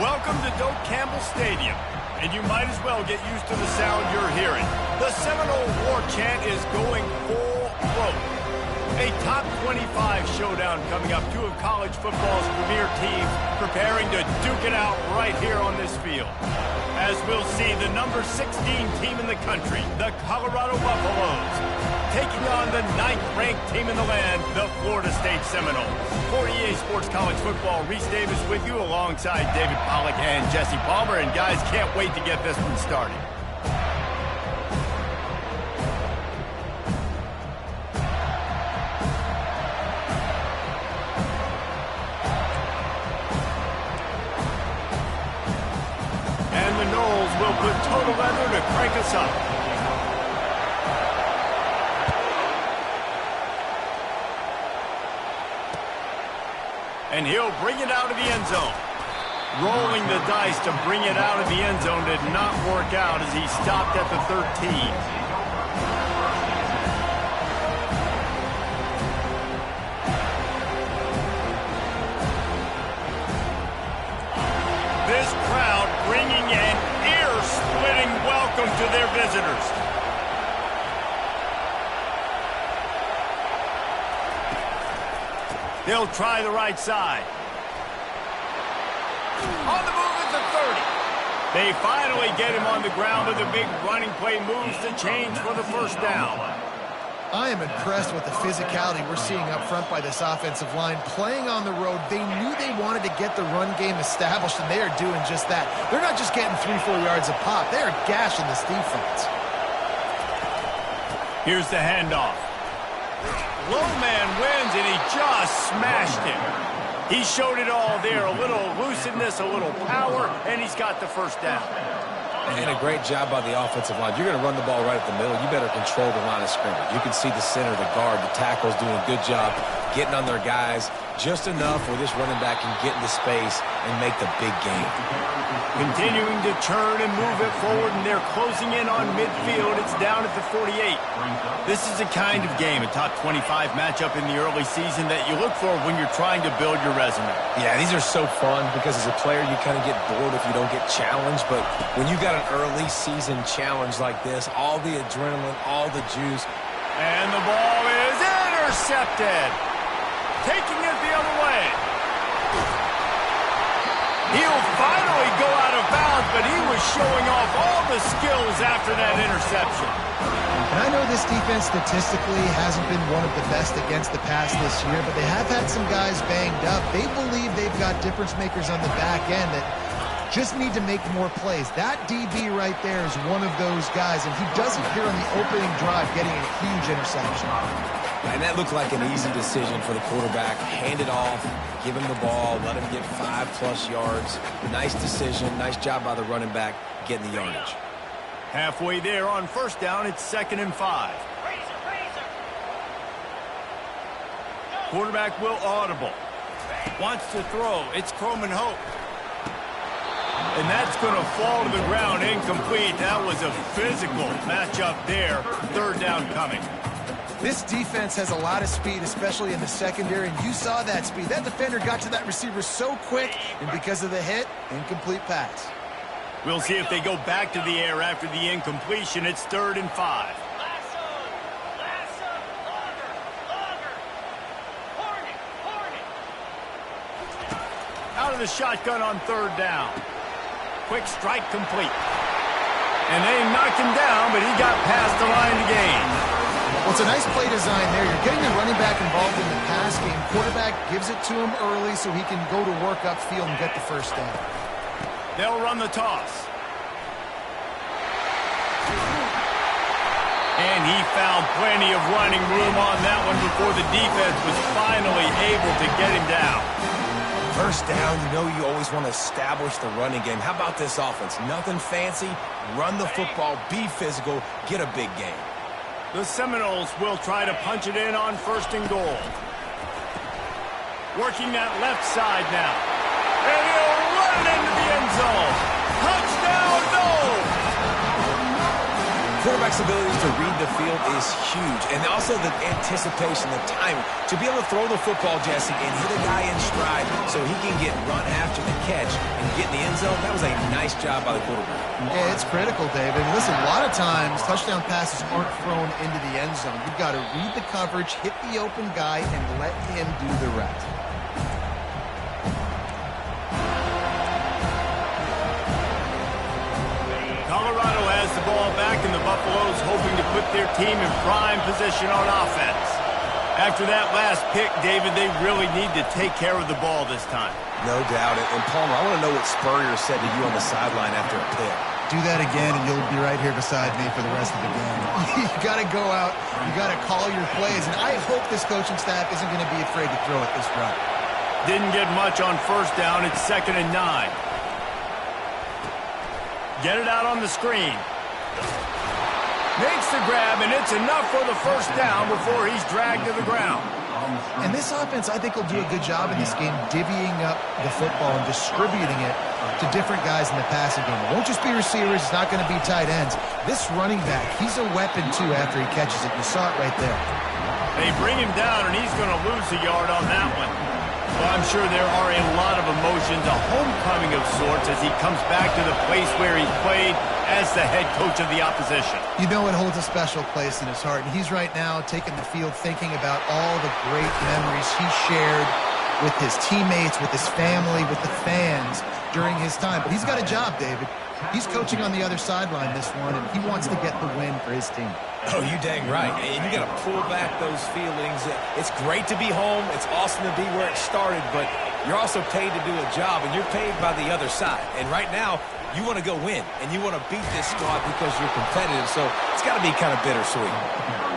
Welcome to Doak Campbell Stadium, and you might as well get used to the sound you're hearing. The Seminole War Chant is going full float. A top 25 showdown coming up. Two of college football's premier teams preparing to duke it out right here on this field. As we'll see, the number 16 team in the country, the Colorado Buffaloes, taking on the 9th-ranked team in the land, the Florida State Seminoles. For EA Sports College Football, Reese Davis with you alongside David Pollack and Jesse Palmer. And guys, can't wait to get this one started. And the Noles will put total leather to crank us up. And he'll bring it out of the end zone. Rolling the dice to bring it out of the end zone did not work out as he stopped at the 13. This crowd bringing an ear-splitting welcome to their visitors. They'll try the right side. On the move at the 30. They finally get him on the ground with a big running play moves the chains for the first down. I am impressed with the physicality we're seeing up front by this offensive line. Playing on the road, they knew they wanted to get the run game established, and they are doing just that. They're not just getting 3-4 yards a pop. They are gashing this defense. Here's the handoff. Low man wins, and he just smashed him. He showed it all there. A little elusiveness, a little power, and he's got the first down. And a great job by the offensive line. You're going to run the ball right at the middle. You better control the line of scrimmage. You can see the center, the guard, the tackles doing a good job getting on their guys just enough where this running back can get into space and make the big game. Continuing to turn and move it forward, and they're closing in on midfield. It's down at the 48. This is the kind of game, a top 25 matchup in the early season, that you look for when you're trying to build your resume. Yeah, these are so fun because as a player, you kind of get bored if you don't get challenged. But when you got an early season challenge like this, all the adrenaline, all the juice. And the ball is intercepted. Taking it the other way. He'll finally go out of bounds, but he was showing off all the skills after that interception. And I know this defense statistically hasn't been one of the best against the pass this year, but they have had some guys banged up. They believe they've got difference makers on the back end that just need to make more plays. That DB right there is one of those guys, and he does it here on the opening drive, getting a huge interception. And that looked like an easy decision for the quarterback. Hand it off, give him the ball, let him get 5+ yards. Nice decision, nice job by the running back getting the yardage. Halfway there on first down, it's 2nd and 5. Quarterback will audible. Wants to throw. It's Croman Hope. And that's going to fall to the ground incomplete. That was a physical matchup there. 3rd down coming. This defense has a lot of speed, especially in the secondary, and you saw that speed. That defender got to that receiver so quick, and because of the hit, incomplete pass. We'll see if they go back to the air after the incompletion. It's 3rd and 5. Out of the shotgun on 3rd down. Quick strike complete. And they knocked him down, but he got past the line to gain. Well, it's a nice play design there. You're getting the running back involved in the pass game. Quarterback gives it to him early so he can go to work upfield and get the first down. They'll run the toss. And he found plenty of running room on that one before the defense was finally able to get him down. First down, you know you always want to establish the running game. How about this offense? Nothing fancy. Run the football, be physical, get a big game. The Seminoles will try to punch it in on 1st and goal. Working that left side now. And he'll run it into the end zone. Touchdown, no! quarterback's ability to read the field is huge, and also the anticipation, the timing. To be able to throw the football, Jesse, and hit a guy in stride so he can get run after the catch and get in the end zone, that was a nice job by the quarterback. Yeah, it's critical, David. Listen, a lot of times touchdown passes aren't thrown into the end zone. You've got to read the coverage, hit the open guy, and let him do the rest. Colorado has the ball back, and the Buffaloes hoping to put their team in prime position on offense. After that last pick, David, they really need to take care of the ball this time. No doubt. And Palmer, I want to know what Spurrier said to you on the sideline after a pick. Do that again, and you'll be right here beside me for the rest of the game. You got to go out. You got to call your plays, and I hope this coaching staff isn't going to be afraid to throw it this route. Didn't get much on first down. It's 2nd and 9. Get it out on the screen. Makes the grab, and it's enough for the first down before he's dragged to the ground. And this offense, I think, will do a good job in this game divvying up the football and distributing it to different guys in the passing game. It won't just be receivers. It's not going to be tight ends. This running back, he's a weapon, too, after he catches it. You saw it right there. They bring him down, and he's going to lose a yard on that one. Well, I'm sure there are a lot of emotions, a homecoming of sorts, as he comes back to the place where he played as the head coach of the opposition. You know it holds a special place in his heart, and he's right now taking the field thinking about all the great memories he shared with his teammates, with his family, with the fans during his time. But he's got a job, David. He's coaching on the other sideline this one, and he wants to get the win for his team. Oh, you dang right. And you got to pull back those feelings. It's great to be home. It's awesome to be where it started, but you're also paid to do a job, and you're paid by the other side. And right now, you want to go win, and you want to beat this squad because you're competitive, so it's got to be kind of bittersweet.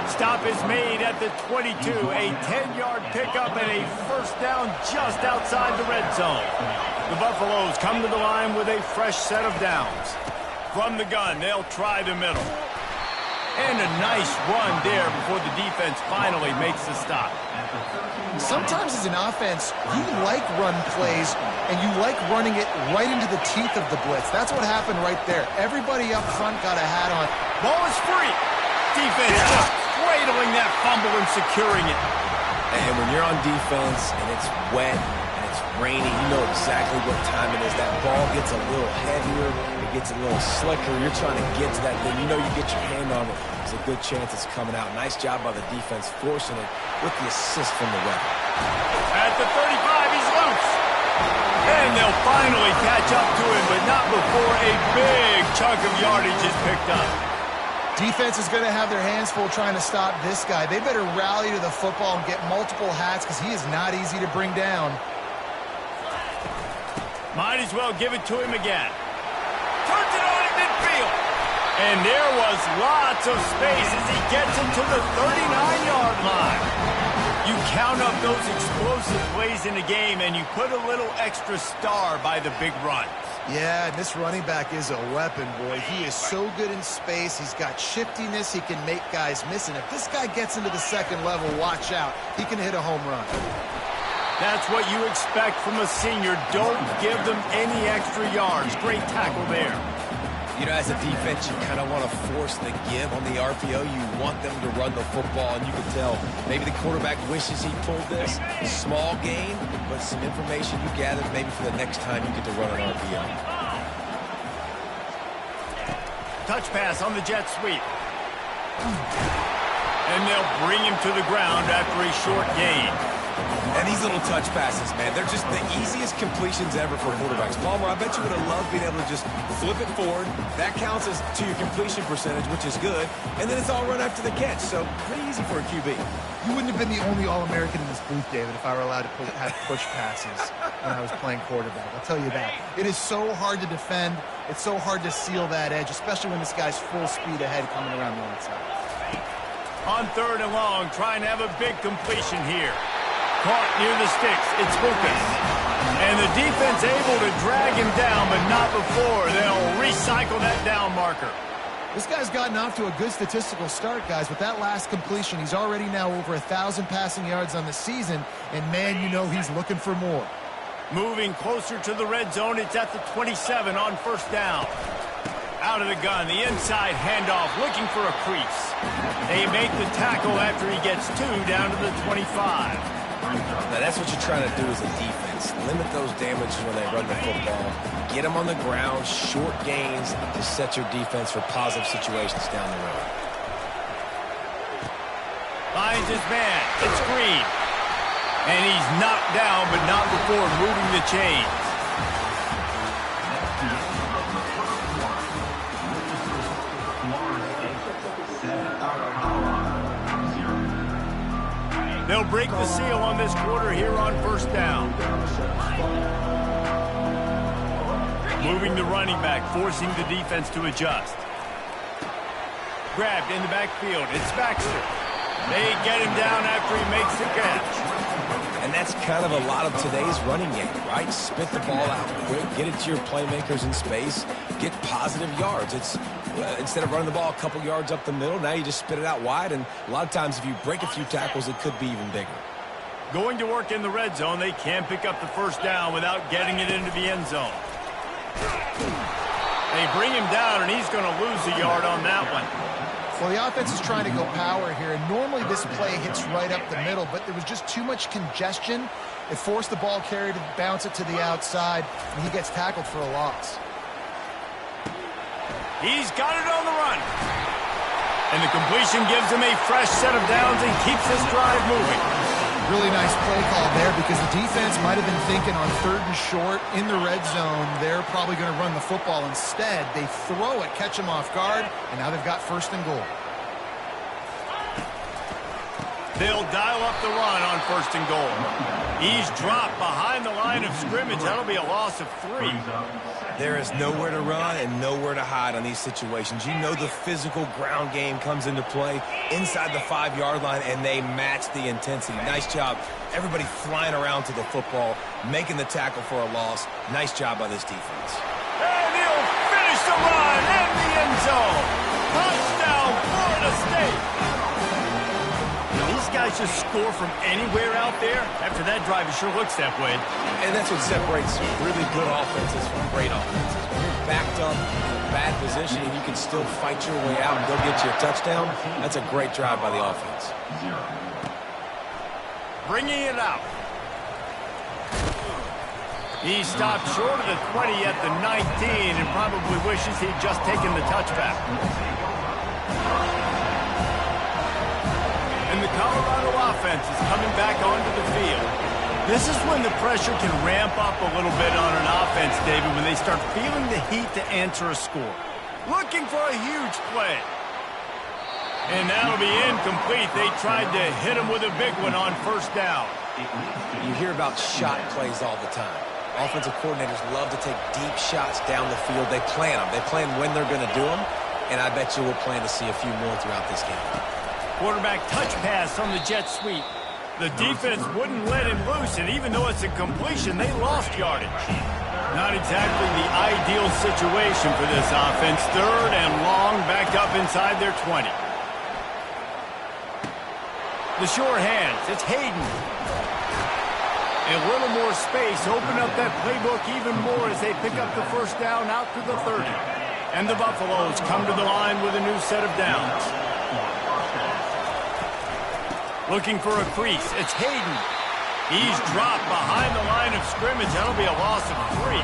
Stop is made at the 22. A 10-yard pickup and a first down just outside the red zone. The Buffaloes come to the line with a fresh set of downs. From the gun, they'll try the middle. And a nice run there before the defense finally makes the stop. Sometimes as an offense, you like run plays, and you like running it right into the teeth of the blitz. That's what happened right there. Everybody up front got a hat on. Ball is free. Defense just cradling that fumble and securing it. And when you're on defense and it's wet and it's rainy, you know exactly what time it is. That ball gets a little heavier. It gets a little slicker. You're trying to get to that thing. You know you get your hand on it. There's a good chance it's coming out. Nice job by the defense forcing it with the assist from the ref. At the 35, he's loose. And they'll finally catch up to him, but not before a big chunk of yardage is picked up. Defense is going to have their hands full trying to stop this guy. They better rally to the football and get multiple hats because he is not easy to bring down. Might as well give it to him again. Turns it on at midfield. And there was lots of space as he gets into the 39-yard line. You count up those explosive plays in a game, and you put a little extra star by the big runs. Yeah, and this running back is a weapon, boy. He is so good in space. He's got shiftiness. He can make guys miss. And if this guy gets into the second level, watch out. He can hit a home run. That's what you expect from a senior. Don't give them any extra yards. Great tackle there. You know, as a defense, you kind of want to force the give on the RPO. You want them to run the football, and you can tell maybe the quarterback wishes he pulled this. Small gain, but some information you gathered maybe for the next time you get to run an RPO. Touch pass on the jet sweep. And they'll bring him to the ground after a short gain. And these little touch passes, man, they're just the easiest completions ever for quarterbacks. Palmer, I bet you would have loved being able to just flip it forward. That counts as to your completion percentage, which is good. And then it's all run after the catch, so pretty easy for a QB. You wouldn't have been the only All-American in this booth, David, if I were allowed to have push passes when I was playing quarterback. I'll tell you that. It is so hard to defend. It's so hard to seal that edge, especially when this guy's full speed ahead coming around the outside. On 3rd and long, trying to have a big completion here. Caught near the sticks. It's Lucas. And the defense able to drag him down, but not before they'll recycle that down marker. This guy's gotten off to a good statistical start, guys. With that last completion, he's already now over 1,000 passing yards on the season. And, man, you know he's looking for more. Moving closer to the red zone. It's at the 27 on first down. Out of the gun, the inside handoff, looking for a crease. They make the tackle after he gets 2 down to the 25. Now that's what you're trying to do as a defense. Limit those damages when they run the football. Get them on the ground, short gains to set your defense for positive situations down the road. Finds his man. It's Green. And he's knocked down, but not before moving the chains. They'll break the seal on this quarter here on first down. Moving the running back, forcing the defense to adjust. Grabbed in the backfield. It's Baxter. They get him down after he makes the catch. And that's kind of a lot of today's running game, right? Spit the ball out quick, get it to your playmakers in space, get positive yards. It's instead of running the ball a couple yards up the middle, now you just spit it out wide, and a lot of times if you break a few tackles, it could be even bigger. Going to work in the red zone, they can't pick up the first down without getting it into the end zone. They bring him down, and he's going to lose a yard on that one. Well, the offense is trying to go power here, and normally this play hits right up the middle, but there was just too much congestion. It forced the ball carrier to bounce it to the outside, and he gets tackled for a loss. He's got it on the run. And the completion gives him a fresh set of downs and keeps this drive moving. Really nice play call there because the defense might have been thinking on 3rd and short in the red zone, they're probably going to run the football. Instead, they throw it, catch him off guard, and now they've got 1st and goal. They'll dial up the run on 1st and goal. He's dropped behind the line of scrimmage. That'll be a loss of 3. There is nowhere to run and nowhere to hide on these situations. You know the physical ground game comes into play inside the 5-yard line, and they match the intensity. Nice job. Everybody flying around to the football, making the tackle for a loss. Nice job by this defense. And he'll finish the run in the end zone. Touchdown, Florida State. These guys just score from anywhere out there. After that drive, it sure looks that way. And that's what separates really good offenses from great offenses. When you're backed up in a bad position and you can still fight your way out and go get you a touchdown, that's a great drive by the offense. Bringing it out. He stopped short of the 20 at the 19 and probably wishes he'd just taken the touchback. And the Colorado offense is coming back onto the field. This is when the pressure can ramp up a little bit on an offense, David, when they start feeling the heat to answer a score. Looking for a huge play. And that'll be incomplete. They tried to hit him with a big one on 1st down. You hear about shot plays all the time. Offensive coordinators love to take deep shots down the field. They plan them. They plan when they're going to do them. And I bet you we'll plan to see a few more throughout this game. Quarterback touch pass on the jet sweep. The defense wouldn't let him loose, and even though it's a completion, they lost yardage. Not exactly the ideal situation for this offense. 3rd and long, backed up inside their 20. The sure hands, it's Hayden. A little more space, open up that playbook even more as they pick up the 1st down out to the 30. And the Buffaloes come to the line with a new set of downs. Looking for a crease. It's Hayden. He's dropped behind the line of scrimmage. That'll be a loss of 3.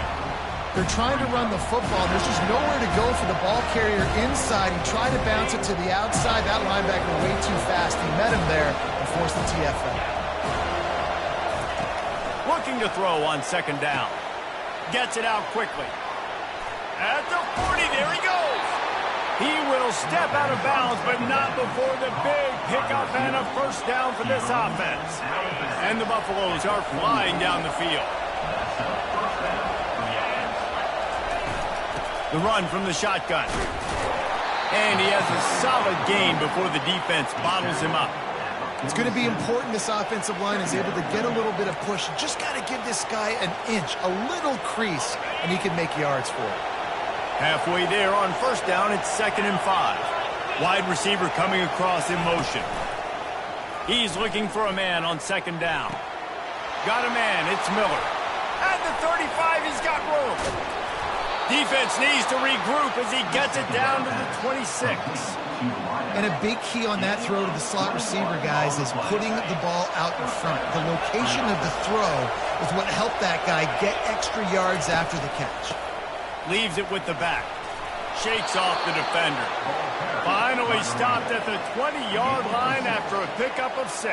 They're trying to run the football. There's just nowhere to go for the ball carrier inside. He tried to bounce it to the outside. That linebacker way too fast. He met him there and forced the TFL. Looking to throw on 2nd down. Gets it out quickly. At the 40, there he goes. He will step out of bounds, but not before the big pickup and a 1st down for this offense. And the Buffaloes are flying down the field. The run from the shotgun. And he has a solid gain before the defense bottles him up. It's going to be important this offensive line is able to get a little bit of push. You just got to give this guy an inch, a little crease, and he can make yards for it. Halfway there on 1st down, it's 2nd and 5. Wide receiver coming across in motion. He's looking for a man on 2nd down. Got a man, it's Miller. At the 35, he's got room. Defense needs to regroup as he gets it down to the 26. And a big key on that throw to the slot receiver, guys, is putting the ball out in front. The location of the throw is what helped that guy get extra yards after the catch. Leaves it with the back. Shakes off the defender. Finally stopped at the 20-yard line after a pickup of 6.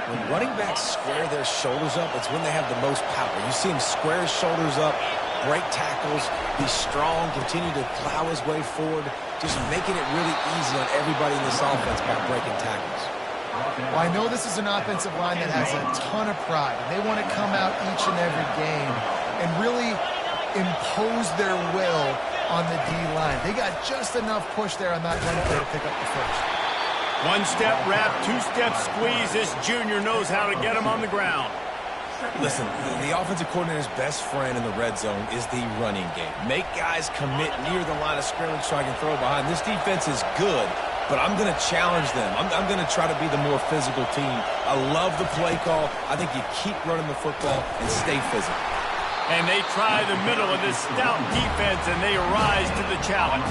When running backs square their shoulders up, it's when they have the most power. You see him square his shoulders up, break tackles, be strong, continue to plow his way forward, just making it really easy on everybody in this offense by breaking tackles. Well, I know this is an offensive line that has a ton of pride, and they want to come out each and every game and really impose their will on the D-line. They got just enough push there on that run play to pick up the first. One-step wrap, two-step squeeze. This junior knows how to get him on the ground. Listen, the offensive coordinator's best friend in the red zone is the running game. Make guys commit near the line of scrimmage so I can throw behind. This defense is good, but I'm going to challenge them. I'm going to try to be the more physical team. I love the play call. I think you keep running the football and stay physical. And they try the middle of this stout defense, and they rise to the challenge.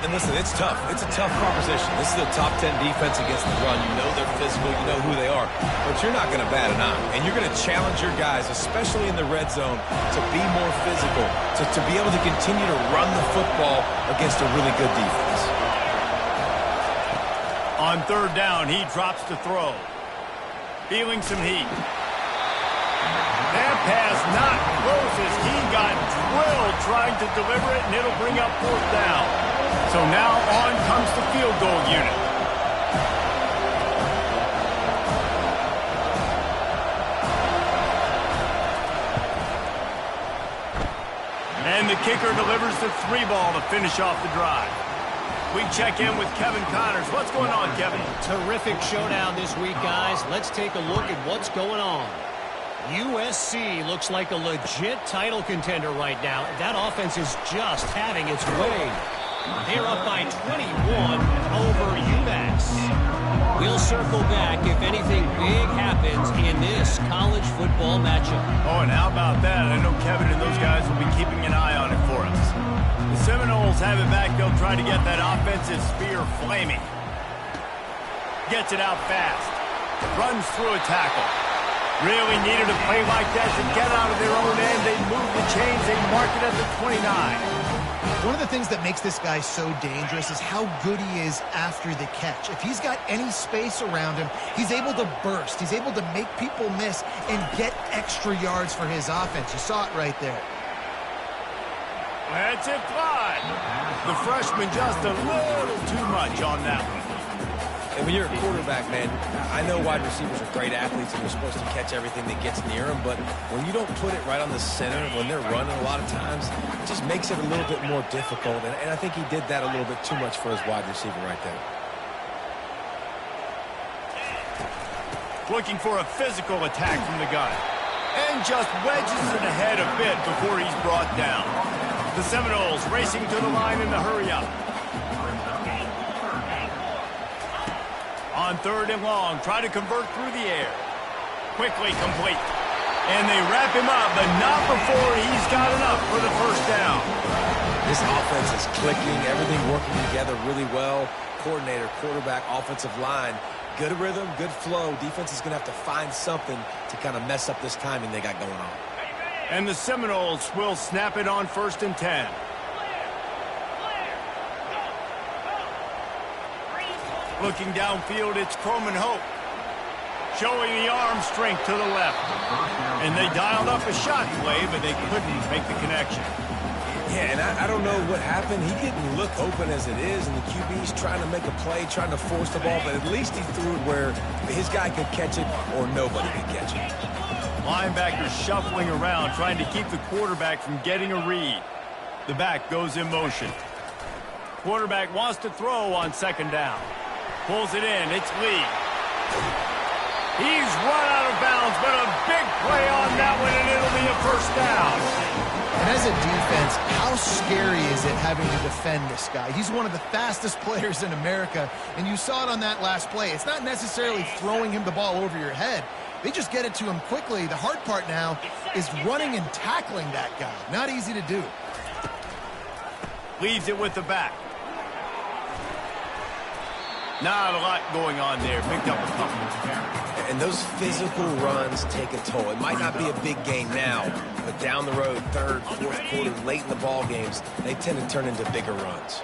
And listen, it's tough. It's a tough proposition. This is a top 10 defense against the run. You know they're physical. You know who they are. But you're not going to bat an eye. And you're going to challenge your guys, especially in the red zone, to be more physical, to be able to continue to run the football against a really good defense. On third down, he drops to throw. Feeling some heat. That pass not close as he got drilled trying to deliver it, and it'll bring up fourth down. So now on comes the field goal unit. And the kicker delivers the 3 ball to finish off the drive. We check in with Kevin Connors. What's going on, Kevin? Terrific showdown this week, guys. Let's take a look at what's going on. USC looks like a legit title contender right now. That offense is just having its way. They're up by 21 over UMass. We'll circle back if anything big happens in this college football matchup. Oh, and how about that? I know Kevin and those guys will be keeping an eye on it for us. The Seminoles have it back. They'll try to get that offensive spear flaming. Gets it out fast. Runs through a tackle. Really needed a play like that to get out of their own end. They move the chains. They mark it at the 29. One of the things that makes this guy so dangerous is how good he is after the catch. If he's got any space around him, he's able to burst. He's able to make people miss and get extra yards for his offense. You saw it right there. That's it, fly. The freshman just a little too much on that one. And when you're a quarterback, man, I know wide receivers are great athletes and they're supposed to catch everything that gets near them, but when you don't put it right on the center, when they're running a lot of times, it just makes it a little bit more difficult. And I think he did that a little bit too much for his wide receiver right there. Looking for a physical attack from the gun. And just wedges it ahead a bit before he's brought down. The Seminoles racing to the line in the hurry-up. On third and long, try to convert through the air. Quickly complete. And they wrap him up, but not before he's got enough for the first down. This offense is clicking, everything working together really well. Coordinator, quarterback, offensive line. Good rhythm, good flow. Defense is going to have to find something to kind of mess up this timing they got going on. And the Seminoles will snap it on 1st and 10. Looking downfield, it's Coleman Hope. Showing the arm strength to the left. And they dialed up a shot play, but they couldn't make the connection. Yeah, and I don't know what happened. He didn't look open as it is, and the QB's trying to make a play, trying to force the ball, but at least he threw it where his guy could catch it or nobody could catch it. Linebackers shuffling around, trying to keep the quarterback from getting a read. The back goes in motion. Quarterback wants to throw on 2nd down. Pulls it in. It's Lee. He's run out of bounds, but a big play on that one, and it'll be a 1st down. And as a defense, how scary is it having to defend this guy? He's one of the fastest players in America, and you saw it on that last play. It's not necessarily throwing him the ball over your head. They just get it to him quickly. The hard part now is running and tackling that guy. Not easy to do. Leaves it with the back. Not a lot going on there. Picked up a couple. And those physical runs take a toll. It might not be a big game now, but down the road, third, fourth quarter, late in the ball games, they tend to turn into bigger runs.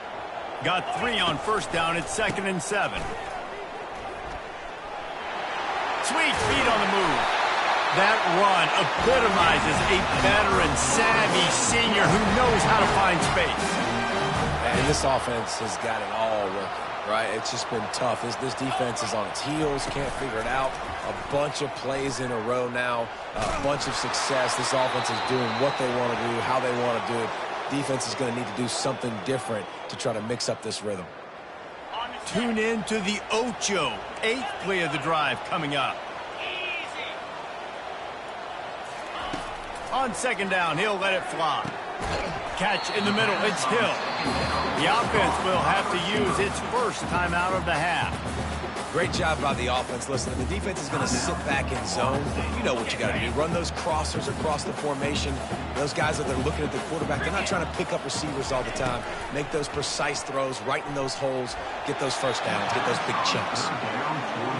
Got 3 on first down. It's 2nd and 7. Sweet feet on the move. That run epitomizes a veteran, savvy senior who knows how to find space. And this offense has got it all working, right? It's just been tough. This defense is on its heels, can't figure it out. A bunch of plays in a row now, a bunch of success. This offense is doing what they want to do, how they want to do it. Defense is going to need to do something different to try to mix up this rhythm. Tune in to the Ocho. 8th play of the drive coming up. On 2nd down, he'll let it fly. Catch in the middle, it's Hill. The offense will have to use its first timeout of the half. Great job by the offense. Listen, the defense is going to sit back in zone. You know what you got to do. Run those crossers across the formation. Those guys that they're looking at the quarterback, they're not trying to pick up receivers all the time. Make those precise throws right in those holes. Get those first downs. Get those big chunks.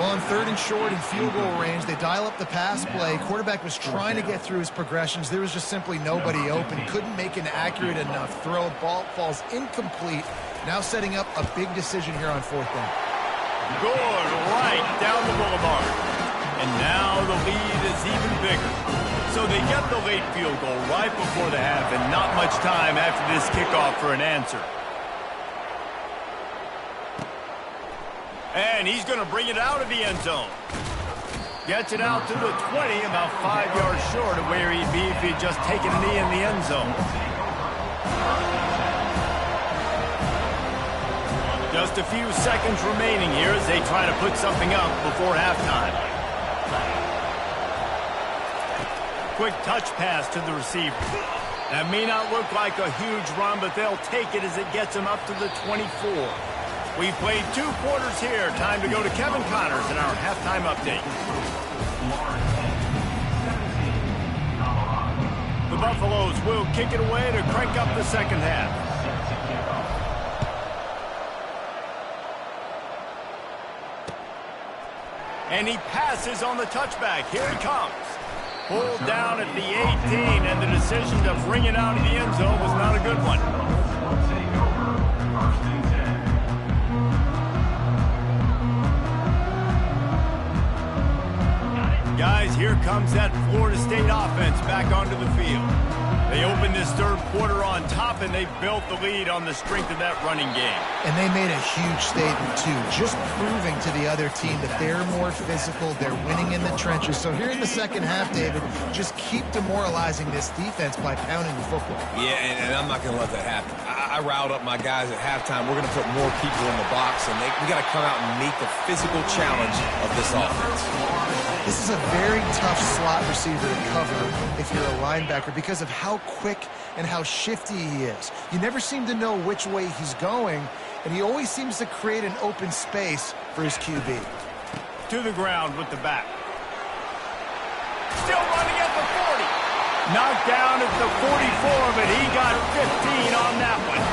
Well, on 3rd and short in field goal range, they dial up the pass play. Quarterback was trying to get through his progressions. There was just simply nobody open. Couldn't make an accurate enough throw. Ball falls incomplete. Now setting up a big decision here on 4th down. Good, right down the boulevard. And now the lead is even bigger. So they get the late field goal right before the half, and not much time after this kickoff for an answer. And he's going to bring it out of the end zone. Gets it out to the 20, about 5 yards short of where he'd be if he'd just taken a knee in the end zone. Just a few seconds remaining here as they try to put something up before halftime. Quick touch pass to the receiver. That may not look like a huge run, but they'll take it as it gets them up to the 24. We've played 2 quarters here. Time to go to Kevin Connors in our halftime update. The Buffaloes will kick it away to crank up the second half. And he passes on the touchback. Here he comes. Pulled down at the 18, and the decision to bring it out of the end zone was not a good one. Guys, here comes that Florida State offense back onto the field. They opened this third quarter on top, and they built the lead on the strength of that running game. And they made a huge statement, too, just proving to the other team that they're more physical, they're winning in the trenches. So here in the second half, David, just keep demoralizing this defense by pounding the football. Yeah, and I'm not going to let that happen. I riled up my guys at halftime. We're going to put more people in the box, and we got to come out and meet the physical challenge of this offense. This is a very tough slot receiver to cover if you're a linebacker because of how quick and how shifty he is. You never seem to know which way he's going, and he always seems to create an open space for his QB. To the ground with the back. Still running at the 40. Knocked down at the 44, but he got 15 on that one.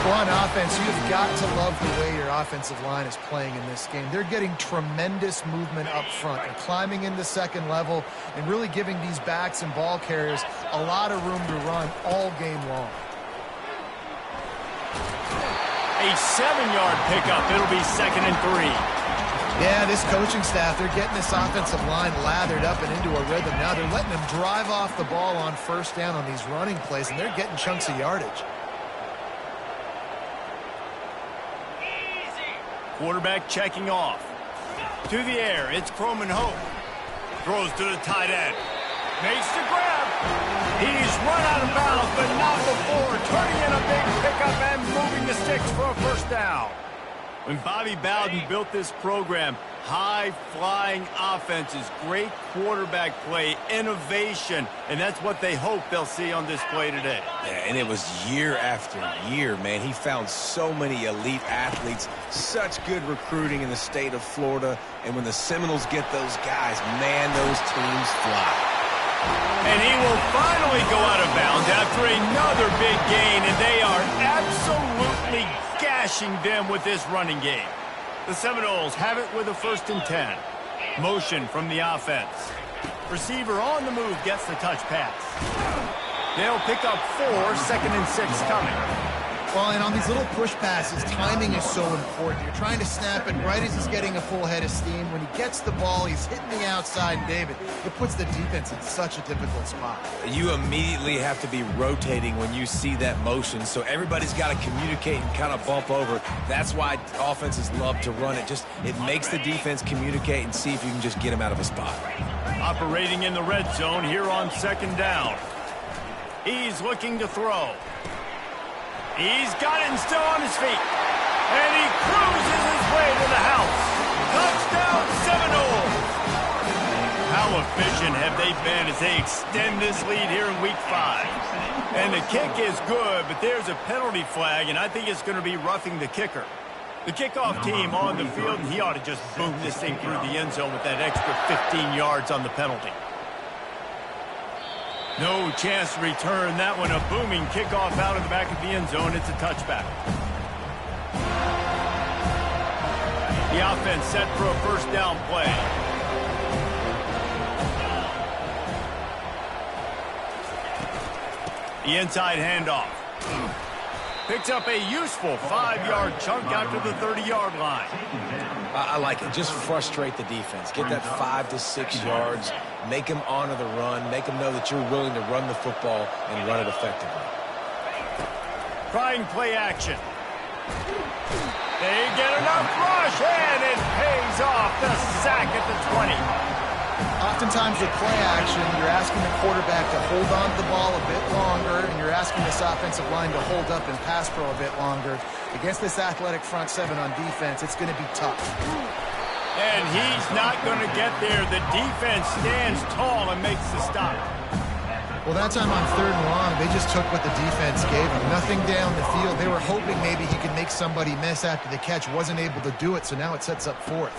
Well, on offense, you've got to love the way your offensive line is playing in this game. They're getting tremendous movement up front and climbing into second level and really giving these backs and ball carriers a lot of room to run all game long. A 7-yard pickup. It'll be 2nd and 3. Yeah, this coaching staff, they're getting this offensive line lathered up and into a rhythm. Now they're letting them drive off the ball on first down on these running plays, and they're getting chunks of yardage. Quarterback checking off. To the air, it's Croman Hope. Throws to the tight end. Makes the grab. He's run out of bounds, but not before. Turning in a big pickup and moving the sticks for a first down. When Bobby Bowden built this program, high-flying offenses, great quarterback play, innovation, and that's what they hope they'll see on display today. Yeah, and it was year after year, man. He found so many elite athletes, such good recruiting in the state of Florida, and when the Seminoles get those guys, man, those teams fly. And he will finally go out of bounds after another big gain, and they are absolutely gashing them with this running game. The Seminoles have it with a 1st and 10. Motion from the offense. Receiver on the move gets the touch pass. They'll pick up 4, 2nd and 6 coming. Well, and on these little push passes, timing is so important. You're trying to snap it right as he's getting a full head of steam. When he gets the ball, he's hitting the outside, and David, it puts the defense in such a difficult spot. You immediately have to be rotating when you see that motion, so everybody's got to communicate and kind of bump over. That's why offenses love to run it. It makes the defense communicate and see if you can just get him out of a spot. Operating in the red zone here on 2nd down. He's looking to throw. He's got it and still on his feet. And he cruises his way to the house. Touchdown Seminoles. How efficient have they been as they extend this lead here in week 5? And the kick is good, but there's a penalty flag, and I think it's going to be roughing the kicker. The kickoff team on the field, and he ought to just boom this thing through the end zone with that extra 15 yards on the penalty. No chance to return that one. A booming kickoff out of the back of the end zone. It's a touchback. The offense set for a 1st down play. The inside handoff. Picks up a useful 5-yard chunk out to the 30-yard line. I like it. Just frustrate the defense. Get that 5 to 6 yards. Make them honor the run. Make them know that you're willing to run the football and run it effectively. Trying play action. They get enough rush, and it pays off. The sack at the 20. Oftentimes with play action, you're asking the quarterback to hold on to the ball a bit longer, and you're asking this offensive line to hold up and pass pro a bit longer. Against this athletic front 7 on defense, it's going to be tough. And he's not going to get there. The defense stands tall and makes the stop. Well, that time on 3rd and long, they just took what the defense gave them. Nothing down the field. They were hoping maybe he could make somebody miss after the catch. Wasn't able to do it, so now it sets up 4th.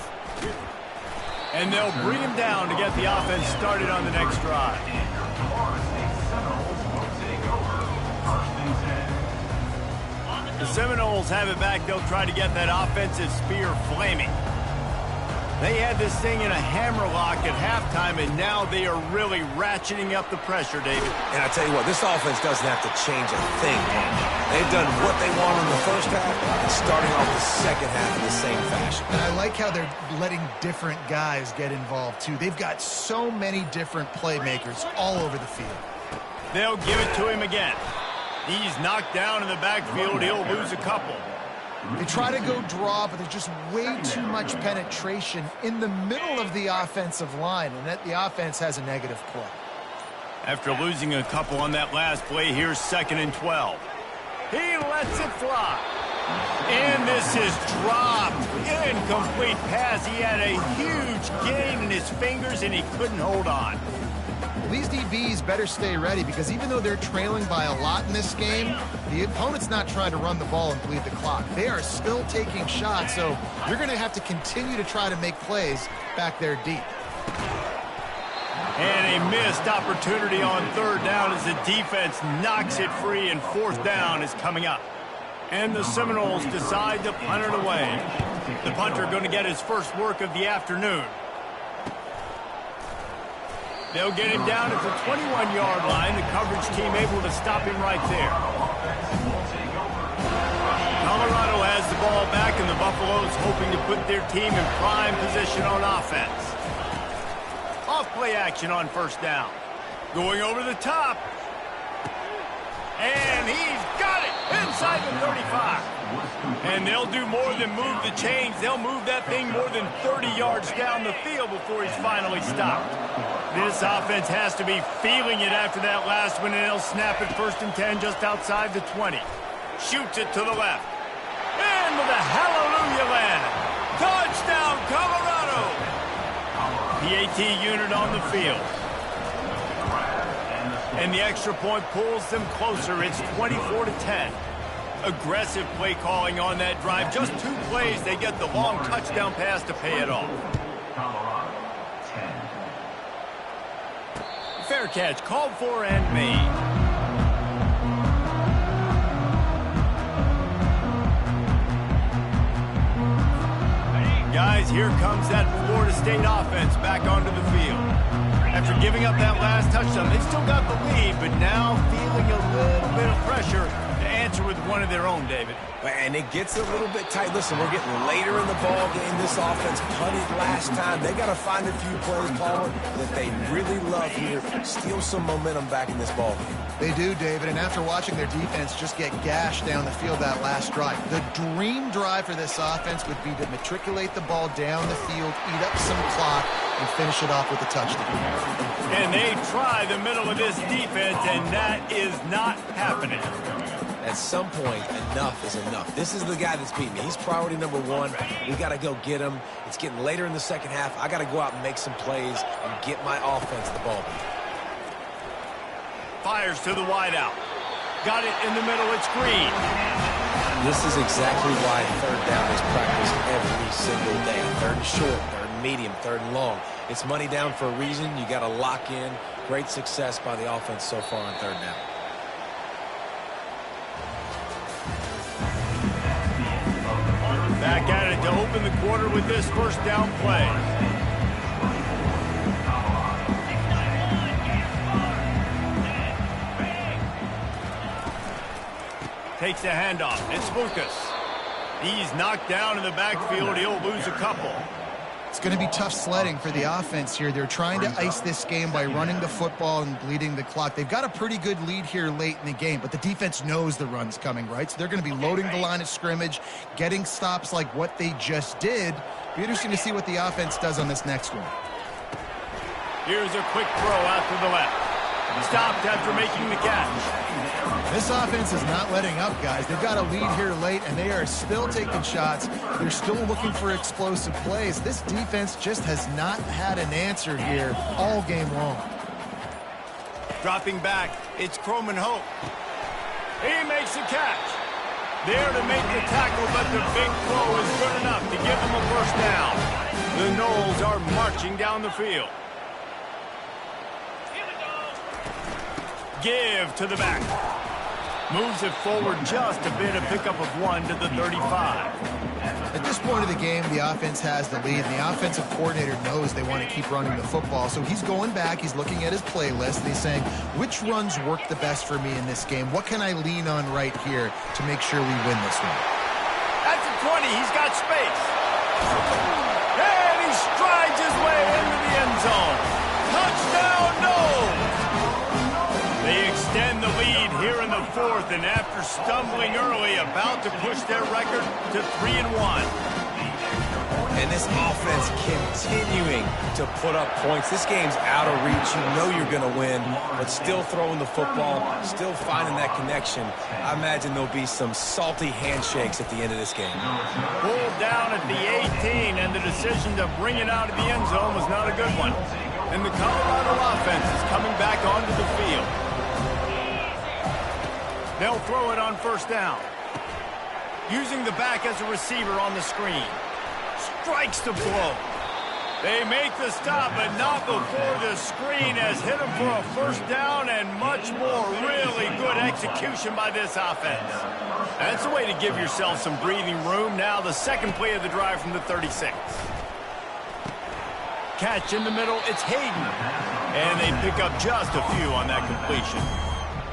And they'll bring him down to get the offense started on the next drive. The Seminoles have it back. They'll try to get that offensive spear flaming. They had this thing in a hammerlock at halftime, and now they are really ratcheting up the pressure, David. And I tell you what, this offense doesn't have to change a thing. They've done what they want in the 1st half and starting off the 2nd half in the same fashion. And I like how they're letting different guys get involved, too. They've got so many different playmakers all over the field. They'll give it to him again. He's knocked down in the backfield. He'll lose a couple. They try to go draw, but there's just way too much penetration in the middle of the offensive line, and that the offense has a negative play. After losing a couple on that last play, here's 2nd and 12. He lets it fly. And this is dropped. Incomplete pass. He had a huge gain in his fingers, and he couldn't hold on. These DBs better stay ready, because even though they're trailing by a lot in this game, the opponent's not trying to run the ball and bleed the clock. They are still taking shots, so you're going to have to continue to try to make plays back there deep. And a missed opportunity on 3rd down as the defense knocks it free, and 4th down is coming up. And the Seminoles decide to punt it away. The punter going to get his first work of the afternoon. They'll get him down at the 21-yard line. The coverage team able to stop him right there. Colorado has the ball back, and the Buffaloes hoping to put their team in prime position on offense. Off play action on 1st down. Going over the top. And he's got it inside the 35. And they'll do more than move the chains. They'll move that thing more than 30 yards down the field before he's finally stopped. This offense has to be feeling it after that last one, and they'll snap it 1st and 10 just outside the 20. Shoots it to the left. Into the hallelujah land. Touchdown, Colorado. PAT unit on the field. And the extra point pulls them closer. It's 24-10. Aggressive play calling on that drive. Just 2 plays, they get the long touchdown pass to pay it off. Fair catch, called for and made. Guys, here comes that Florida State offense back onto the field. After giving up that last touchdown, they still got the lead, but now feeling a little bit of pressure to answer with one of their own, David. And it gets a little bit tight. Listen, we're getting later in the ball game. This offense punted last time. They got to find a few plays, Palmer, that they really love here. Steal some momentum back in this ball game. They do, David, and after watching their defense just get gashed down the field that last drive, the dream drive for this offense would be to matriculate the ball down the field, eat up some clock, and finish it off with a touchdown. And they try the middle of this defense, and that is not happening. At some point, enough is enough. This is the guy that's beating me. He's priority number one. We got to go get him. It's getting later in the second half. I got to go out and make some plays and get my offense the ball back. Fires to the wideout. Got it in the middle. It's Green. This is exactly why third down is practiced every single day. Third and short, third and medium, third and long. It's money down for a reason. You got to lock in. Great success by the offense so far on third down. Back at it to open the quarter with this first down play. Takes the handoff. It's Lucas. He's knocked down in the backfield. He'll lose a couple. It's going to be tough sledding for the offense here. They're trying to ice this game by running the football and bleeding the clock. They've got a pretty good lead here late in the game, but the defense knows the run's coming, right? So they're going to be loading the line of scrimmage, getting stops like what they just did. Be interesting to see what the offense does on this next one. Here's a quick throw out to the left. Stopped after making the catch. This offense is not letting up, guys. They've got a lead here late, and they are still taking shots. They're still looking for explosive plays. This defense just has not had an answer here all game long. Dropping back, it's Croman Hope. He makes the catch. There to make the tackle, but the big throw is good enough to give them a first down. The Noles are marching down the field. Give to the back. Moves it forward just a bit, a pickup of 1 to the 35. At this point of the game, the offense has the lead, and the offensive coordinator knows they want to keep running the football. So he's going back, he's looking at his playlist, and he's saying, which runs work the best for me in this game? What can I lean on right here to make sure we win this one? At the 20, he's got space. And he strides his way into the end zone. Touchdown, Noles! They extend the lead here in the fourth, and after stumbling early, about to push their record to 3-1. And this offense continuing to put up points. This game's out of reach. You know you're going to win, but still throwing the football, still finding that connection. I imagine there'll be some salty handshakes at the end of this game. Pulled down at the 18, and the decision to bring it out of the end zone was not a good one. And the Colorado offense is coming back onto the field. They'll throw it on first down. Using the back as a receiver on the screen. Strikes the blow. They make the stop, but not before the screen has hit him for a first down and much more. Really good execution by this offense. That's a way to give yourself some breathing room. Now the second play of the drive from the 36. Catch in the middle, it's Hayden. And they pick up just a few on that completion.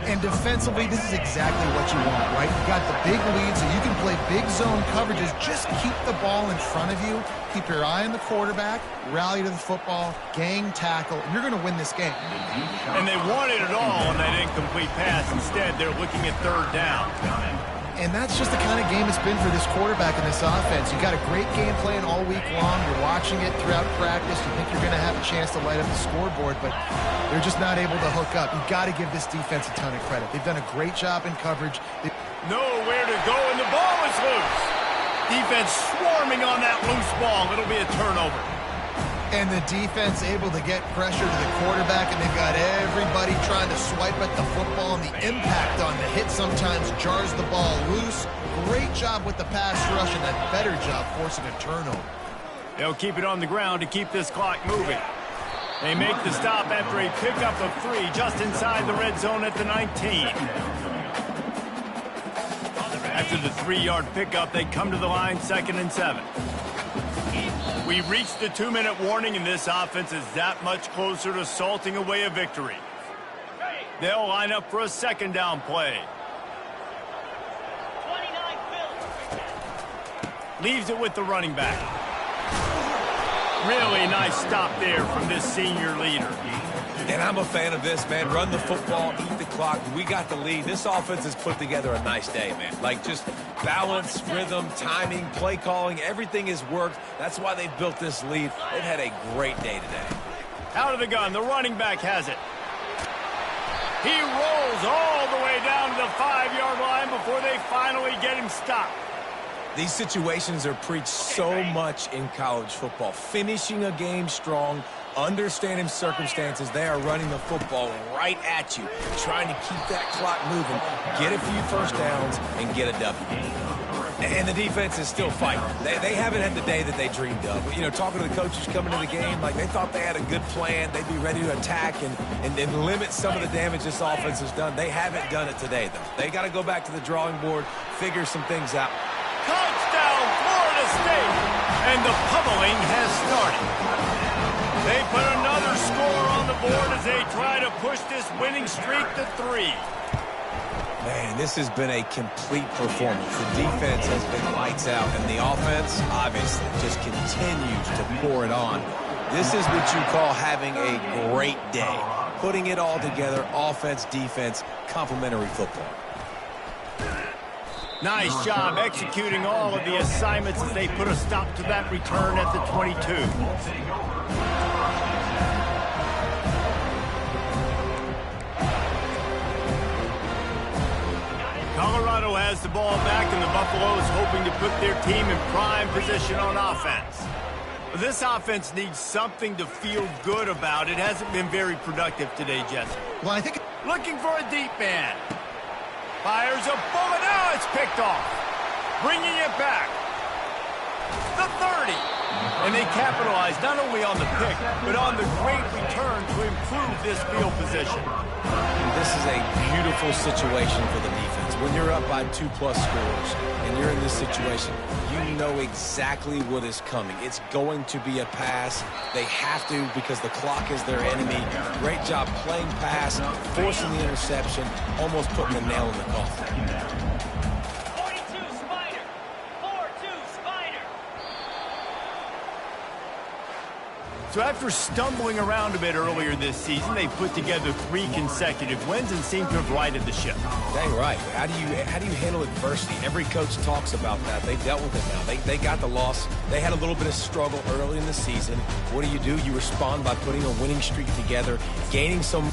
And defensively, this is exactly what you want, right? You got the big lead, so you can play big zone coverages. Just keep the ball in front of you. Keep your eye on the quarterback. Rally to the football. Gang tackle. You're going to win this game. And they wanted it all on that incomplete pass. Instead, they're looking at third down. And that's just the kind of game it's been for this quarterback in this offense. You got a great game plan all week long. You're watching it throughout practice. You think you're going to have a chance to light up the scoreboard, but they're just not able to hook up. You've got to give this defense a ton of credit. They've done a great job in coverage. Nowhere to go, and the ball is loose. Defense swarming on that loose ball. It'll be a turnover. And the defense able to get pressure to the quarterback, and they've got everybody trying to swipe at the football, and the impact on the hit sometimes jars the ball loose. Great job with the pass rush, and a better job forcing a turnover. They'll keep it on the ground to keep this clock moving. They make the stop after a pickup of 3 just inside the red zone at the 19. After the 3-yard pickup, they come to the line 2nd and 7. We reached the 2-minute warning, and this offense is that much closer to salting away a victory. They'll line up for a 2nd down play. Leaves it with the running back. Really nice stop there from this senior leader. And I'm a fan of this, man. Run the football, eat the clock. We got the lead. This offense has put together a nice day, man. Like, just balance, rhythm, timing, play calling, everything has worked. That's why they've built this lead. They've had a great day today. Out of the gun, the running back has it. He rolls all the way down to the 5-yard line before they finally get him stopped. These situations are preached so much in college football. Finishing a game strong, understanding circumstances. They are running the football right at you, trying to keep that clock moving, get a few first downs, and get a W. And the defense is still fighting. They haven't had the day that they dreamed of. You know, talking to the coaches coming to the game, like they thought they had a good plan. They'd be ready to attack and limit some of the damage this offense has done. They haven't done it today, though. They got to go back to the drawing board, figure some things out. Touchdown, Florida State! And the pummeling has started. They put another score on the board as they try to push this winning streak to 3. Man, this has been a complete performance. The defense has been lights out, and the offense, obviously, just continues to pour it on. This is what you call having a great day. Putting it all together, offense, defense, complementary football. Nice job executing all of the assignments as they put a stop to that return at the 22. Colorado has the ball back, and the Buffaloes hoping to put their team in prime position on offense. This offense needs something to feel good about. It hasn't been very productive today, Jesse. Well, I think... Looking for a deep man. Fires a bullet. Now it's picked off. Bringing it back. The 30. And they capitalize not only on the pick, but on the great return to improve this field position. This is a beautiful situation for the defense. When you're up by 2+ scores and you're in this situation, you know exactly what is coming. It's going to be a pass. They have to because the clock is their enemy. Great job playing pass, forcing the interception, almost putting the nail in the coffin. So after stumbling around a bit earlier this season, they put together 3 consecutive wins and seem to have righted the ship. Dang right. How do you handle adversity? Every coach talks about that. They've dealt with it now. They got the loss. They had a little bit of struggle early in the season. What do? You respond by putting a winning streak together, gaining some